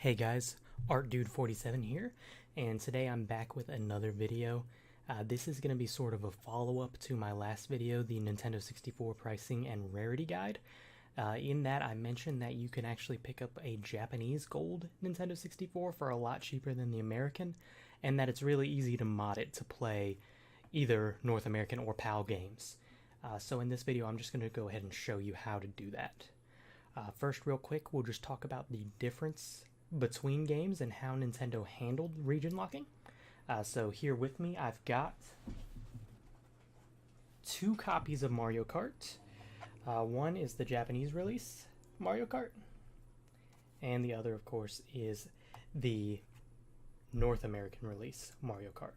Hey guys, ArtDude47 here, and today I'm back with another video. This is going to be sort of a follow-up to my last video, the Nintendo 64 pricing and rarity guide. In that I mentioned that you can actually pick up a Japanese gold Nintendo 64 for a lot cheaper than the American, and that it's really easy to mod it to play either North American or PAL games. So in this video I'm just going to go ahead and show you how to do that. First, real quick, we'll just talk about the difference between games and how Nintendo handled region locking. So here with me I've got two copies of Mario Kart. One is the Japanese release Mario Kart, and the other of course is the North American release Mario Kart.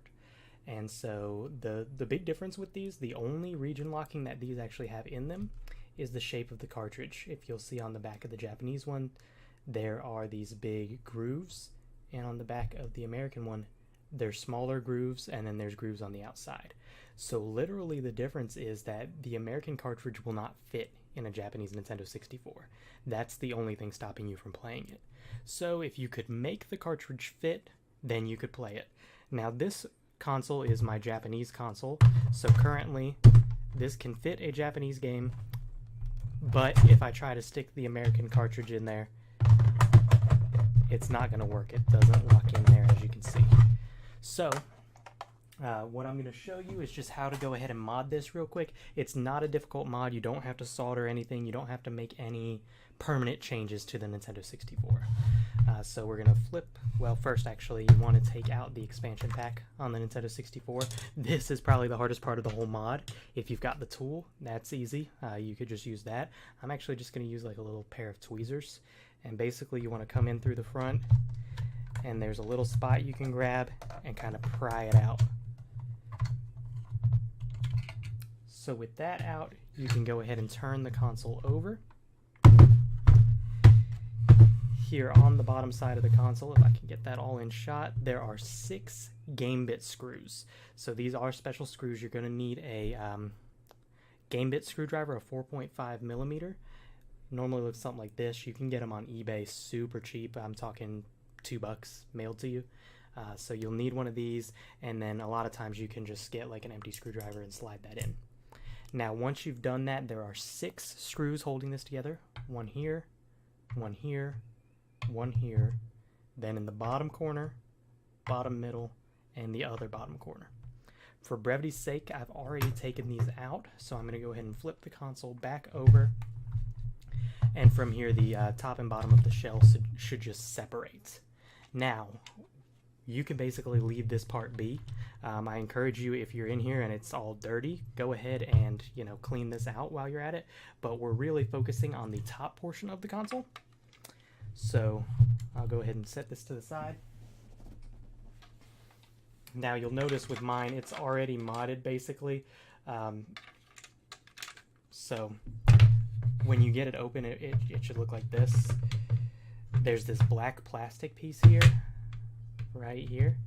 And so the big difference with these, the only region locking that these actually have in them, is the shape of the cartridge. If you'll see on the back of the Japanese one, there are these big grooves, and on the back of the American one there's smaller grooves, and then there's grooves on the outside. So literally the difference is that the American cartridge will not fit in a Japanese Nintendo 64. That's the only thing stopping you from playing it. So if you could make the cartridge fit, then you could play it. Now this console is my Japanese console, so currently this can fit a Japanese game, but if I try to stick the American cartridge in there, it's not going to work. It doesn't lock in there, as you can see. So what I'm going to show you is just how to go ahead and mod this real quick. It's not a difficult mod. You don't have to solder anything. You don't have to make any permanent changes to the Nintendo 64. So we're going to flip. Well, first actually you want to take out the expansion pack on the Nintendo 64. This is probably the hardest part of the whole mod. If you've got the tool, that's easy. You could just use that. I'm actually just going to use like a little pair of tweezers. And basically you want to come in through the front, and there's a little spot you can grab and kind of pry it out. So with that out, you can go ahead and turn the console over. Here on the bottom side of the console, if I can get that all in shot, there are 6 game bit screws. So these are special screws. You're going to need a game bit screwdriver, a 4.5 millimeter. Normally looks something like this. You can get them on eBay super cheap. I'm talking $2 mailed to you. So you'll need one of these, and then a lot of times you can just get like an empty screwdriver and slide that in. Now once you've done that, there are 6 screws holding this together. One here, one here, one here, then in the bottom corner, bottom middle, and the other bottom corner. For brevity's sake, I've already taken these out, so I'm going to go ahead and flip the console back over. And from here, the top and bottom of the shell should just separate. Now, you can basically leave this part be. I encourage you, if you're in here and it's all dirty, go ahead and clean this out while you're at it. But we're really focusing on the top portion of the console. So I'll go ahead and set this to the side. Now you'll notice with mine, it's already modded basically. So when you get it open, it should look like this. There's this black plastic piece here, right here,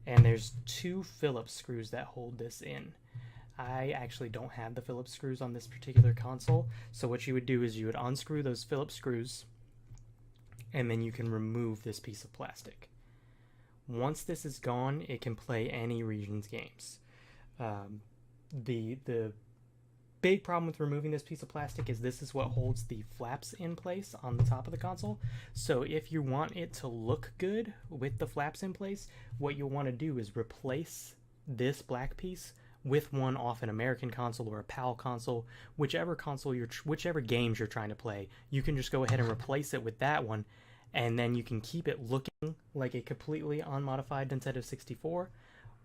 and there's 2 Phillips screws that hold this in. I actually don't have the Phillips screws on this particular console, so what you would do is you would unscrew those Phillips screws, and then you can remove this piece of plastic. Once this is gone, it can play any region's games. The big problem with removing this piece of plastic is this is what holds the flaps in place on the top of the console. So if you want it to look good with the flaps in place, what you'll want to do is replace this black piece with one off an American console or a PAL console, whichever games you're trying to play. You can just go ahead and replace it with that one, and then you can keep it looking like a completely unmodified Nintendo 64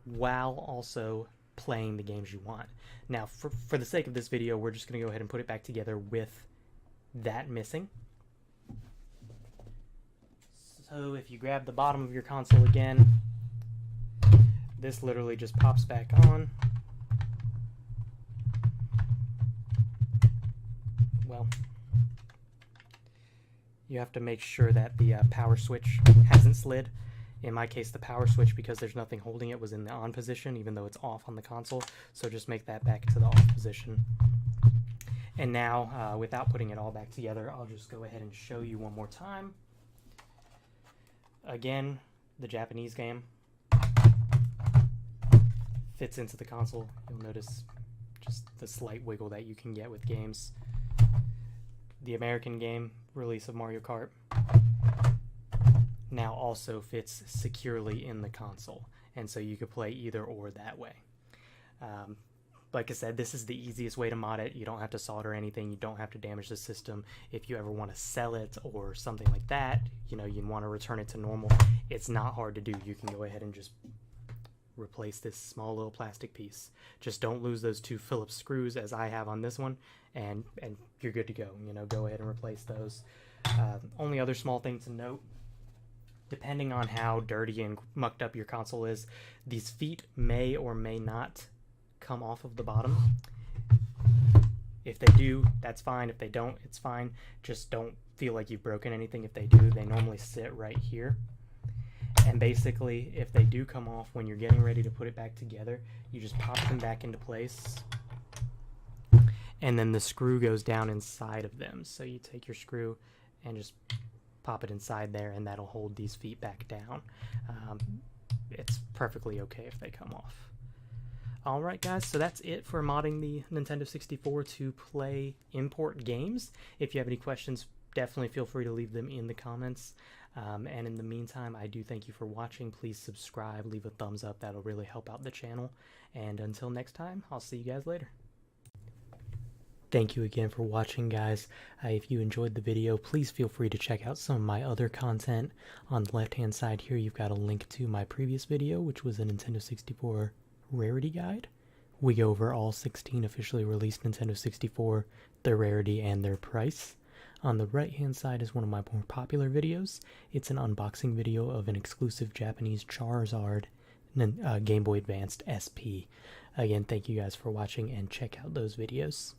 while also playing the games you want. Now for the sake of this video, we're just going to go ahead and put it back together with that missing. So if you grab the bottom of your console again, this literally just pops back on. Well, you have to make sure that the power switch hasn't slid. In my case, the power switch, because there's nothing holding it, was in the on position, even though it's off on the console. So just make that back to the off position. And now, without putting it all back together, I'll just go ahead and show you one more time. Again, the Japanese game fits into the console. You'll notice just the slight wiggle that you can get with games. The American game release of Mario Kart now also fits securely in the console, and so you could play either or that way. Like I said, this is the easiest way to mod it. You don't have to solder anything. You don't have to damage the system. If you ever want to sell it or something like that, you know, you want to return it to normal, it's not hard to do. You can go ahead and just replace this small little plastic piece. Just don't lose those 2 Phillips screws as I have on this one, and you're good to go. You know, go ahead and replace those. Only other small thing to note, depending on how dirty and mucked up your console is, these feet may or may not come off of the bottom. If they do, that's fine. If they don't, it's fine. Just don't feel like you've broken anything. If they do, they normally sit right here. And basically, if they do come off when you're getting ready to put it back together, you just pop them back into place, and then the screw goes down inside of them. So you take your screw and just pop it inside there, and that'll hold these feet back down. It's perfectly okay if they come off. Alright guys, so that's it for modding the Nintendo 64 to play import games. If you have any questions, definitely feel free to leave them in the comments. And in the meantime, I do thank you for watching. Please subscribe, leave a thumbs up, that'll really help out the channel. And until next time, I'll see you guys later. Thank you again for watching, guys. If you enjoyed the video, please feel free to check out some of my other content. On the left hand side here, you've got a link to my previous video, which was a Nintendo 64 rarity guide. We go over all 16 officially released Nintendo 64, their rarity and their price. On the right hand side is one of my more popular videos. It's an unboxing video of an exclusive Japanese Charizard Game Boy Advanced SP. Again, thank you guys for watching, and check out those videos.